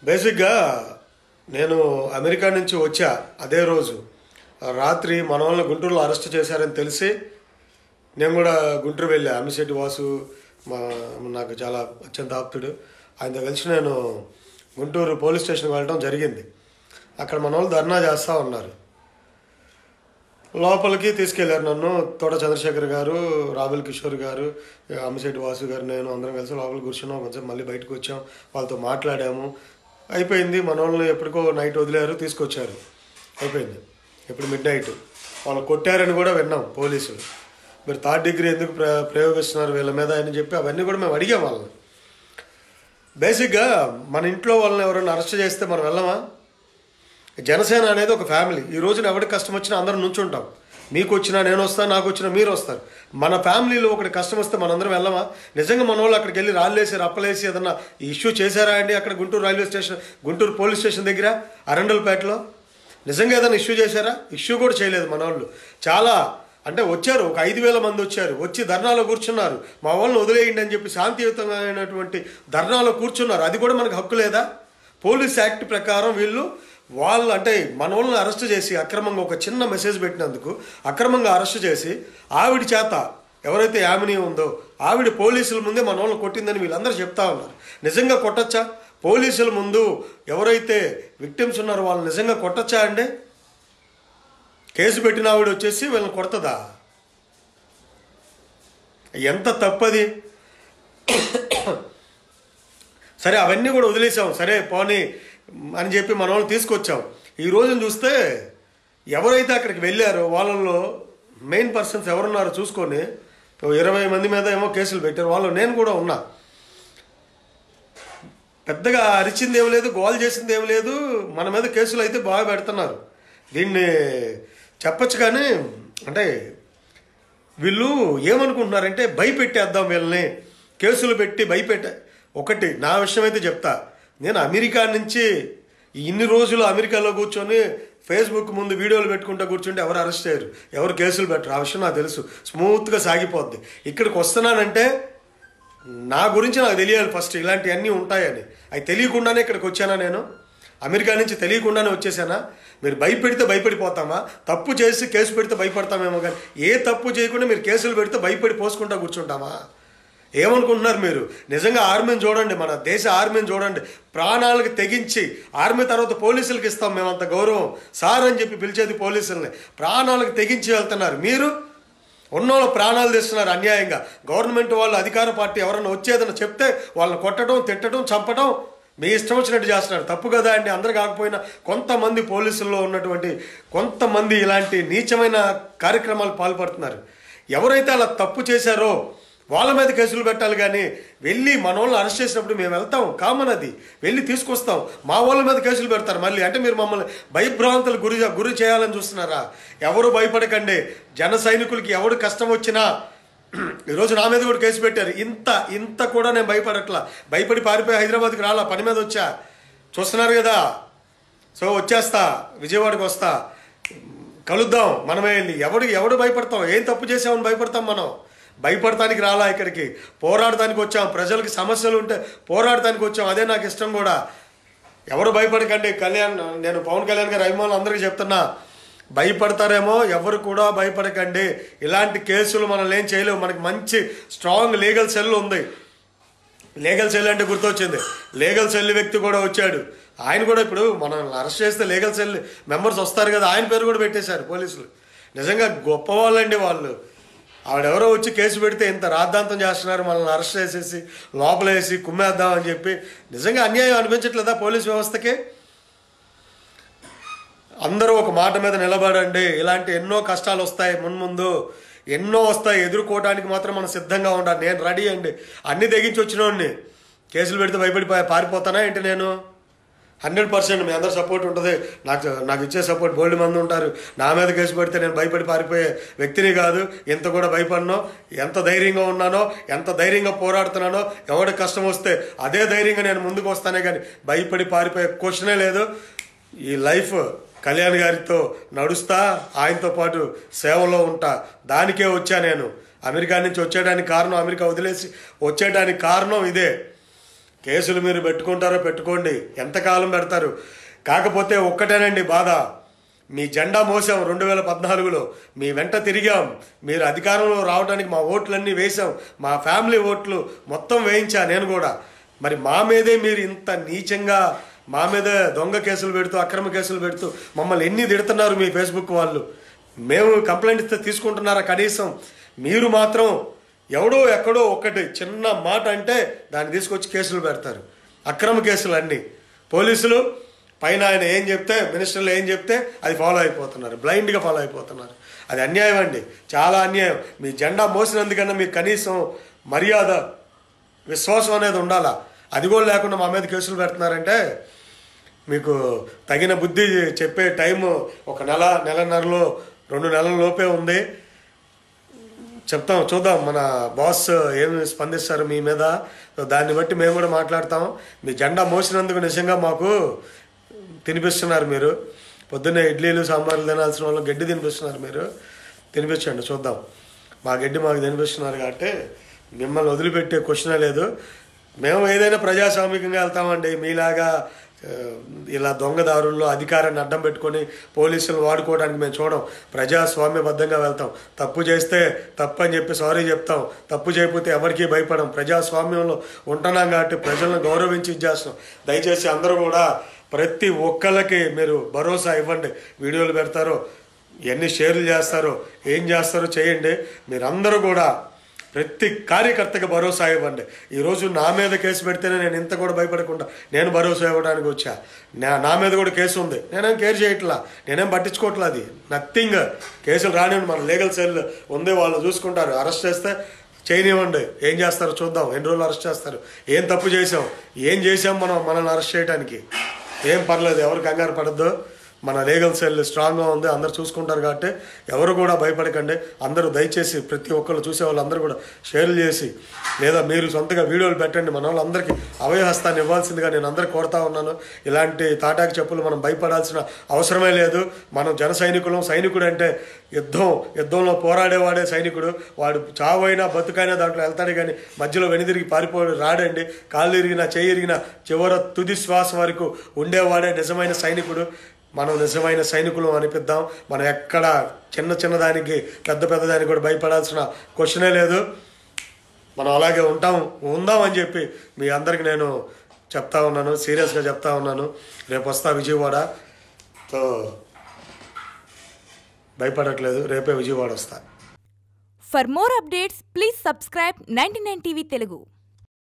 బేసిక్గా నేను అమెరికా నుంచి వచ్చా. అదే రోజు రాత్రి మన వాళ్ళని గుంటూరులో అరెస్ట్ చేశారని తెలిసి నేను కూడా గుంటూరు వెళ్ళా. అమ్మిశెట్టి వాసు నాకు చాలా అత్యంత ఆప్తుడు. ఆయనతో కలిసి నేను గుంటూరు పోలీస్ స్టేషన్కి వెళ్ళడం జరిగింది. అక్కడ మన వాళ్ళు ధర్నా చేస్తూ ఉన్నారు. లోపలికి తీసుకెళ్లారు నన్ను. తోట చంద్రశేఖర్ గారు, రాబెల్ కిషోర్ గారు, అమ్మిశెట్టి వాసు గారు, నేను అందరం కలిసి లోపలికి కూర్చున్నాం. కొంచెం మళ్ళీ బయటకు వచ్చాం, వాళ్ళతో మాట్లాడాము. అయిపోయింది. మన వాళ్ళని ఎప్పటికో నైట్ వదిలేరు, తీసుకొచ్చారు. అయిపోయింది. ఇప్పుడు మిడ్ నైట్ వాళ్ళు కొట్టారని కూడా విన్నాం పోలీసులు. మీరు 3rd డిగ్రీ ఎందుకు ప్రయోగిస్తున్నారు వీళ్ళ మీద అని చెప్పి అవన్నీ కూడా మేము అడిగాం వాళ్ళని. బేసిక్గా మన ఇంట్లో వాళ్ళని ఎవరైనా అరెస్ట్ చేస్తే మనం వెళ్ళమా? జనసేన అనేది ఒక ఫ్యామిలీ. ఈ రోజున ఎవరికి కష్టం వచ్చినా అందరం నుంచుంటాం. మీకు వచ్చినా నేను వస్తాను, నాకు వచ్చినా మీరు వస్తారు. మన ఫ్యామిలీలో ఒకటి కష్టం వస్తే మనందరం వెళ్ళమా? నిజంగా మన వాళ్ళు అక్కడికి వెళ్ళి రాళ్ళేసి రప్పలేసి ఏదన్నా ఇష్యూ చేశారా అండి? అక్కడ Guntur railway station, Guntur police station దగ్గర అరండల్పేటలో నిజంగా ఏదైనా ఇష్యూ చేశారా? ఇష్యూ కూడా చేయలేదు మన వాళ్ళు. చాలా అంటే వచ్చారు, ఒక 5,000 మంది వచ్చారు. వచ్చి ధర్నాలో కూర్చున్నారు. మా వాళ్ళని వదిలేయండి అని చెప్పి శాంతియుతమైనటువంటి ధర్నాలో కూర్చున్నారు. అది కూడా మనకు హక్కు లేదా? పోలీస్ యాక్ట్ ప్రకారం వాళ్ళు అంటే మన వాళ్ళని అరెస్ట్ చేసి అక్రమంగా ఒక చిన్న మెసేజ్ పెట్టినందుకు అక్రమంగా అరెస్ట్ చేసి ఆవిడ చేత ఎవరైతే యామిని ఉందో ఆవిడ పోలీసుల ముందే మన వాళ్ళని కొట్టిందని వీళ్ళందరూ చెప్తా ఉన్నారు. నిజంగా కొట్టచ్చా? పోలీసుల ముందు ఎవరైతే విక్టిమ్స్ ఉన్నారో వాళ్ళని నిజంగా కొట్టచ్చా అండి? కేసు పెట్టిన ఆవిడ వచ్చేసి వీళ్ళని కొడుతుందా? ఎంత తప్పది. సరే అవన్నీ కూడా వదిలేసాం. సరే పోనీ అని చెప్పి మన వాళ్ళు తీసుకొచ్చాం. ఈ రోజున చూస్తే ఎవరైతే అక్కడికి వెళ్ళారో వాళ్ళల్లో మెయిన్ పర్సన్స్ ఎవరున్నారో చూసుకొని 20 మంది మీద ఏమో కేసులు పెట్టారు. వాళ్ళు నేను కూడా ఉన్నా. పెద్దగా అరిచింది ఏం లేదు, గోల్ చేసింది ఏం లేదు. మన మీద కేసులు అయితే బాగా పెడుతున్నారు. దీన్ని చెప్పచ్చు. కానీ అంటే వీళ్ళు ఏమనుకుంటున్నారంటే భయపెట్టేద్దాం వీళ్ళని, కేసులు పెట్టి ఒకటి నా విషయం అయితే చెప్తా. నేను అమెరికా నుంచి ఇన్ని రోజులు అమెరికాలో కూర్చొని ఫేస్బుక్ ముందు వీడియోలు పెట్టుకుంటూ కూర్చుంటే ఎవరు అరెస్ట్ అయ్యారు, ఎవరు కేసులు పెట్టరు. ఆ విషయం నాకు తెలుసు. స్మూత్గా సాగిపోద్ది. ఇక్కడికి వస్తున్నానంటే నా గురించి నాకు తెలియాలి ఫస్ట్, ఇలాంటివన్నీ ఉంటాయని. అవి తెలియకుండానే ఇక్కడికి వచ్చానా నేను? అమెరికా నుంచి తెలియకుండానే వచ్చేసానా? మీరు భయపెడితే భయపడిపోతామా? తప్పు చేసి కేసు పెడితే భయపడతామేమో, కానీ ఏ తప్పు చేయకుండా మీరు కేసులు పెడితే భయపడి పోసుకుంటా కూర్చుంటామా? ఏమనుకుంటున్నారు మీరు? నిజంగా ఆర్మీని చూడండి, మన దేశ ఆర్మీని చూడండి. ప్రాణాలకు తెగించి ఆర్మీ తర్వాత పోలీసులకు ఇస్తాం మేమంత గౌరవం. సార్ అని చెప్పి పిలిచేది పోలీసుల్ని. ప్రాణాలకు తెగించి వెళ్తున్నారు. మీరు ఉన్నోళ్ళు ప్రాణాలు తెస్తున్నారు అన్యాయంగా. గవర్నమెంట్ వాళ్ళు, అధికార పార్టీ ఎవరన్నా వచ్చేదన్నా చెప్తే వాళ్ళని కొట్టడం, తిట్టడం, చంపడం మీ ఇష్టం వచ్చినట్టు చేస్తున్నారు. తప్పు కదా అండి. అందరు కాకపోయినా కొంతమంది పోలీసుల్లో ఉన్నటువంటి కొంతమంది ఇలాంటి నీచమైన కార్యక్రమాలు పాల్పడుతున్నారు. ఎవరైతే అలా తప్పు చేశారో వాళ్ళ మీద కేసులు పెట్టాలి. కానీ వెళ్ళి మన వాళ్ళని అరెస్ట్ చేసినప్పుడు మేము వెళ్తాం, కామన్ అది, వెళ్ళి తీసుకొస్తాం. మా వాళ్ళ మీద కేసులు పెడతారు మళ్ళీ. అంటే మీరు మమ్మల్ని భయభ్రాంతులు గురి చేయాలని చూస్తున్నారా? ఎవరు భయపడకండి. జన సైనికులకి ఎవడు కష్టం వచ్చినా ఈరోజు నా మీద కూడా కేసు పెట్టారు. ఇంత కూడా నేను భయపడట్లా. భయపడి పారిపోయి హైదరాబాద్కి రాలా, పని మీద వచ్చా. చూస్తున్నారు కదా. సో వచ్చేస్తా, విజయవాడకి వస్తా, కలుద్దాం. మనమే వెళ్ళి ఎవడు భయపడతాం? ఏం తప్పు చేసామని భయపడతాం? మనం భయపడటానికి రాలా, ఇక్కడికి పోరాడటానికి వచ్చాం. ప్రజలకి సమస్యలు ఉంటే పోరాడటానికి వచ్చాం. అదే నాకు ఇష్టం కూడా. ఎవరు భయపడకండి. నేను పవన్ కళ్యాణ్ గారి అభిమానులు అందరికీ చెప్తున్నా, భయపడతారేమో, ఎవరు కూడా భయపడకండి. ఇలాంటి కేసులు మనం ఏం చేయలేము. మనకి మంచి స్ట్రాంగ్ లీగల్ సెల్ ఉంది. లీగల్ సెల్ అంటే గుర్తొచ్చింది, లీగల్ సెల్ వ్యక్తి కూడా వచ్చాడు. ఆయన కూడా ఇప్పుడు మనం అరెస్ట్ చేస్తే లీగల్ సెల్ మెంబర్స్ వస్తారు కదా, ఆయన పేరు కూడా పెట్టేశారు పోలీసులు. నిజంగా గొప్ప వాళ్ళండి వాళ్ళు. ఆవిడెవరో వచ్చి కేసు పెడితే ఇంత రాద్ధాంతం చేస్తున్నారు, మనల్ని అరెస్ట్ చేసేసి లోపలేసి కుమ్మేద్దామని చెప్పి. నిజంగా అన్యాయం అనిపించట్లేదా పోలీస్ వ్యవస్థకి? అందరూ ఒక మాట మీద నిలబడండి. ఇలాంటి ఎన్నో కష్టాలు వస్తాయి, మున్ముందు ఎన్నో వస్తాయి. ఎదుర్కోవడానికి మాత్రం మనం సిద్ధంగా ఉండాలి. నేను రెడీ అండి. అన్నీ తెగించి వచ్చినోడిని. కేసులు పెడితే భయపడి పారిపోతానా ఏంటి? నేను 100% మీ అందరు సపోర్ట్ ఉంటుంది. నాకు ఇచ్చే సపోర్ట్ బోల్డ్ మంది ఉంటారు. నా మీద కేసు పెడితే నేను భయపడి పారిపోయే వ్యక్తిని కాదు. ఎంత కూడా భయపడినో, ఎంత ధైర్యంగా ఉన్నానో, ఎంత ధైర్యంగా పోరాడుతున్నానో, ఎవరికి కష్టం వస్తే అదే ధైర్యంగా నేను ముందుకు వస్తానే కానీ భయపడి పారిపోయే క్వశ్చనే లేదు. ఈ లైఫ్ కళ్యాణ్ గారితో నడుస్తా, ఆయనతో పాటు సేవలో ఉంటా. దానికే వచ్చా నేను. అమెరికా నుంచి వచ్చేయడానికి కారణం, అమెరికా వదిలేసి వచ్చేయడానికి కారణం ఇదే. కేసులు మీరు పెట్టుకుంటారో పెట్టుకోండి, ఎంతకాలం పెడతారు. కాకపోతే ఒక్కటేనండి బాధ, మీ జెండా మోసాం 2014లో, మీ వెంట తిరిగాం, మీరు అధికారంలో రావడానికి మా ఓట్లన్నీ వేసాం, మా ఫ్యామిలీ ఓట్లు మొత్తం వేయించా నేను కూడా. మరి మా మీదే మీరు ఇంత నీచంగా మా మీద దొంగ కేసులు పెడుతూ అక్రమ కేసులు పెడుతూ మమ్మల్ని ఎన్ని తిడుతున్నారు మీ ఫేస్బుక్ వాళ్ళు. మేము కంప్లైంట్ ఇస్తే తీసుకుంటున్నారా కనీసం? మీరు మాత్రం ఎవడో ఎక్కడో ఒక్కటి చిన్న మాట అంటే దాన్ని తీసుకొచ్చి కేసులు పెడతారు, అక్రమ కేసులు అన్నీ. పోలీసులు పైన ఆయన ఏం చెప్తే, మినిస్టర్లు ఏం చెప్తే అది ఫాలో అయిపోతున్నారు, బ్లైండ్గా ఫాలో అయిపోతున్నారు. అది అన్యాయం అండి, చాలా అన్యాయం. మీ జెండా మోసినందుకన్నా మీకు కనీసం మర్యాద, విశ్వాసం అనేది ఉండాలా. అది కూడా లేకుండా మా మీద కేసులు పెడుతున్నారంటే మీకు తగిన బుద్ధి చెప్పే టైము ఒక నెలన్నరలో 2 నెలల లోపే ఉంది. చెప్తాం, చూద్దాం మన బాస్ ఏమి స్పందిస్తారు మీ మీద. దాన్ని బట్టి మేము కూడా మాట్లాడతాం. మీ జెండా మోసినందుకు నిజంగా మాకు తినిపిస్తున్నారు మీరు. పొద్దున్నే ఇడ్లీలు సాంబార్లు తినాల్సిన వాళ్ళు గడ్డి తినిపిస్తున్నారు మీరు. తినిపించండి చూద్దాం. మా గడ్డి మాకు తినిపిస్తున్నారు కాబట్టి మిమ్మల్ని వదిలిపెట్టే క్వశ్చనే లేదు. మేము ఏదైనా ప్రజాస్వామికంగా వెళ్తామండి. మీలాగా ఇలా దొంగదారుల్లో అధికారాన్ని అడ్డం పెట్టుకొని పోలీసులు వాడుకోవడానికి మేము చూడం. ప్రజాస్వామ్యబద్ధంగా వెళ్తాం. తప్పు చేస్తే తప్పు అని చెప్పి సారీ చెప్తాం, తప్పు చేయకపోతే ఎవరికీ భయపడం. ప్రజాస్వామ్యంలో ఉంటున్నాం కాబట్టి ప్రజలను గౌరవించి ఇచ్చేస్తాం. దయచేసి అందరూ కూడా ప్రతి ఒక్కళ్ళకి మీరు భరోసా ఇవ్వండి. వీడియోలు పెడతారో, ఎన్ని షేర్లు చేస్తారో, ఏం చేస్తారో చేయండి. మీరందరూ కూడా ప్రతి కార్యకర్తకి భరోసా ఇవ్వండి. ఈరోజు నా మీద కేసు పెడితేనే నేను ఇంత కూడా భయపడకుండా నేను భరోసా ఇవ్వడానికి వచ్చా. నా మీద కూడా కేసు ఉంది, నేనేం కేర్ చేయట్లా, నేనేం పట్టించుకోవట్లా. అది నథింగ్. కేసులు రానివ్వండి, మన లీగల్ సెల్ ఉంది, వాళ్ళు చూసుకుంటారు. అరెస్ట్ చేస్తే చేయనివ్వండి, ఏం చేస్తారో చూద్దాం. ఎన్ని రోజులు అరెస్ట్ చేస్తారు, ఏం తప్పు చేసాం, ఏం చేసాం మనల్ని అరెస్ట్ చేయడానికి. ఏం పర్లేదు, ఎవరు కంగారు పడద్దు. మన లీగల్ సెల్ స్ట్రాంగ్గా ఉంది, అందరు చూసుకుంటారు కాబట్టి ఎవరు కూడా భయపడకండి. అందరూ దయచేసి ప్రతి ఒక్కరు చూసే వాళ్ళందరూ కూడా షేర్లు చేసి లేదా మీరు సొంతగా వీడియోలు పెట్టండి. మన వాళ్ళందరికీ అభయహస్తాన్ని ఇవ్వాల్సిందిగా నేను అందరికీ కోరుతా ఉన్నాను. ఇలాంటి తాటాకి చెప్పులు మనం భయపడాల్సిన అవసరమే లేదు. మనం జన సైనికులం. సైనికుడు అంటే యుద్ధంలో పోరాడేవాడే సైనికుడు. వాడు చావైనా బతుకైనా దాంట్లో వెళ్తాడు, కానీ మధ్యలో వెనుదిరిగి పారిపోయి రాడండి. కాళ్ళు ఇరిగినా చేయి ఇరిగినా చివర తుది శ్వాస వరకు ఉండేవాడే నిజమైన సైనికుడు. మనం నిజమైన సైనికులు అనిపిద్దాం. మనం ఎక్కడ చిన్నదానికి పెద్ద దానికి కూడా భయపడాల్సిన క్వశ్చనే లేదు. మనం అలాగే ఉందాం అని చెప్పి మీ అందరికి నేను చెప్తా ఉన్నాను, సీరియస్గా చెప్తా ఉన్నాను. రేపు వస్తా విజయవాడ, సో భయపడట్లేదు, రేపే విజయవాడ వస్తా. For more updates, please subscribe 99 TV Telugu.